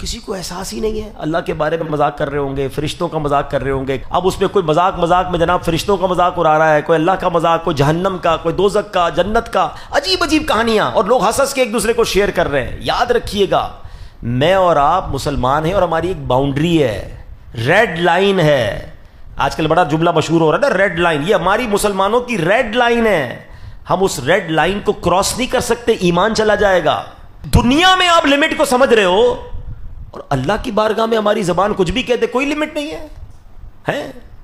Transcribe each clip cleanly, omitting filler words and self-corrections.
کسی کو احساس ہی نہیں ہے. اللہ کے بارے میں مذاق کر رہے ہوں گے, فرشتوں کا مذاق کر رہے ہوں گے. اب اس میں کوئی مذاق میں جناب فرشتوں کا مذاق اڑا رہا ہے, کوئی اللہ کا مذاق, کوئی جہنم کا, کوئی دوزخ کا, جنت کا, عجیب عجیب کہانیاں, اور لوگ ہنس کے ایک دوسرے کو شیئر کر رہے ہیں. یاد رکھیے گا, میں اور آپ مسلمان ہیں اور ہماری ایک باؤنڈری ہے, ریڈ لائن ہے. آج کل بڑا جملہ مشہور ہو رہا ہے نا, ریڈ لائن. یہ ہماری مسلمانوں کی ریڈ لائن ہے. ہم اس ریڈ لائن کو کراس نہیں کر سکتے, ایمان چلا جائے گا. دنیا میں آپ لمٹ کو سمجھ رہے ہو, اور اللہ کی بارگاہ میں ہماری زبان کچھ بھی کہتے, کوئی لمٹ نہیں ہے.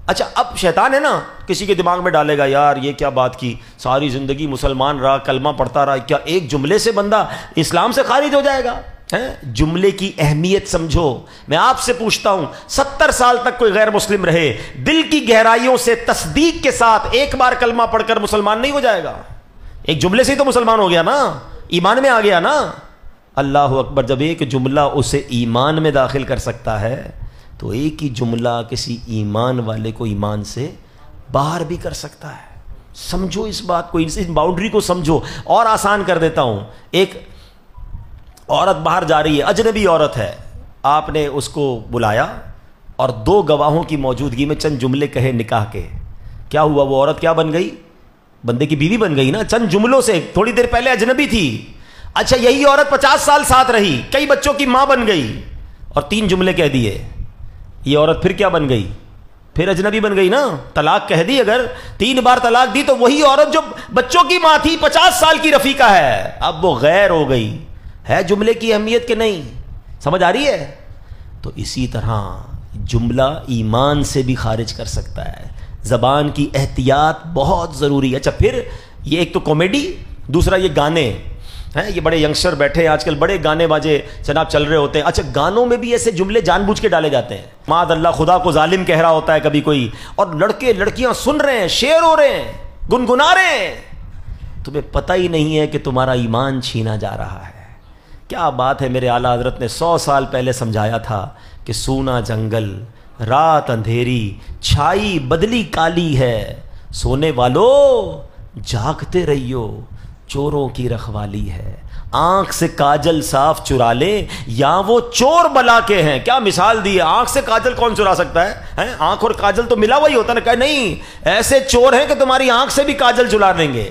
اچھا, اب شیطان ہے نا, کسی کے دماغ میں ڈالے گا, یار یہ کیا بات کی, ساری زندگی مسلمان رہا, کلمہ پڑھتا رہا, کیا ایک جملے سے بندہ اسلام سے خارج ہو جائے گا؟ جملے کی اہمیت سمجھو. میں آپ سے پوچھتا ہوں, 70 سال تک کوئی غیر مسلم رہے, دل کی گہرائیوں سے تصدیق کے ساتھ ایک بار کلمہ پڑھ کر مسلمان نہیں ہو جائے گا؟ ایک جملے سے ہی تو مسلمان ہو گیا نا, ایمان میں آ گیا نا. اللہ اکبر. جب ایک جملہ اسے ایمان میں داخل کر سکتا ہے, تو ایک ہی جملہ کسی ایمان والے کو ایمان سے باہر بھی کر سکتا ہے. سمجھو اس بات کو, اس باؤنڈری کو سمجھو. اور آسان کر دیتا ہوں, ایک عورت باہر جا رہی ہے, اجنبی عورت ہے, آپ نے اس کو بلایا اور 2 گواہوں کی موجودگی میں چند جملے کہے نکاح کے. کیا ہوا, وہ عورت کیا بن گئی؟ بندے کی بیوی بن گئی نا, چند جملوں سے. تھوڑی دیر پہلے اجنبی تھی. اچھا, یہی عورت 50 سال ساتھ رہی, کئی بچوں کی ماں بن گئی, اور 3 جملے کہہ دیے, یہ عورت پھر کیا بن گئی؟ پھر اجنبی بن گئی نا. طلاق کہہ دی, اگر 3 بار طلاق دی تو وہی عورت جو بچوں کی ماں تھی 50 سال کی رفیقہ ہے, اب وہ غیر ہو گئی. ہے جملے کی اہمیت کہ نہیں؟ سمجھ آ رہی ہے؟ تو اسی طرح جملہ ایمان سے بھی خارج کر سکتا ہے. زبان کی احتیاط بہت ضروری ہے. اچھا, پھر یہ ایک تو کامیڈی, دوسرا یہ گانے ہیں. یہ بڑے ینگسٹر بیٹھے ہیں آج کل, بڑے گانے باجے جناب چل رہے ہوتے ہیں. اچھا, گانوں میں بھی ایسے جملے جان بوجھ کے ڈالے جاتے ہیں. معاذ اللہ, خدا کو ظالم کہہ رہا ہوتا ہے کبھی کوئی, اور لڑکے لڑکیاں سن رہے ہیں, شعر ہو رہے ہیں, گنگنا رہے ہیں. تمہیں پتہ ہی نہیں ہے کہ تمہارا ایمان چھینا جا رہا ہے. کیا بات ہے, میرے اعلیٰ حضرت نے 100 سال پہلے سمجھایا تھا کہ سونا جنگل, رات اندھیری, چھائی بدلی کالی ہے, سونے والو جاگتے رہیو, چوروں کی رکھوالی ہے. آنکھ سے کاجل صاف چرا لے, یا وہ چور بلا کے ہیں. کیا مثال دی ہے, آنکھ سے کاجل کون چرا سکتا ہے؟ آنکھ اور کاجل تو ملا ہوا ہی ہوتا ہے نا. کہ نہیں, ایسے چور ہیں کہ تمہاری آنکھ سے بھی کاجل چرا لیں گے.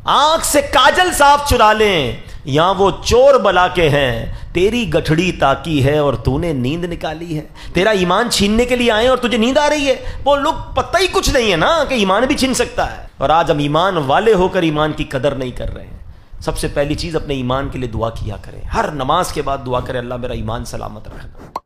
آنکھ سے کاجل صاف چرا لیں, یا وہ چور بلا کے ہیں. تیری گٹھڑی تاکی ہے اور تو نے نیند نکالی ہے. تیرا ایمان چھیننے کے لیے آئے اور تجھے نیند آ رہی ہے. وہ لوگ پتہ ہی کچھ نہیں ہے نا کہ ایمان بھی چھین سکتا ہے. اور آج ہم ایمان والے ہو کر ایمان کی قدر نہیں کر رہے ہیں. سب سے پہلی چیز, اپنے ایمان کے لیے دعا کیا کریں. ہر نماز کے بعد دعا کریں, اللہ میرا ایمان سلامت رکھنا.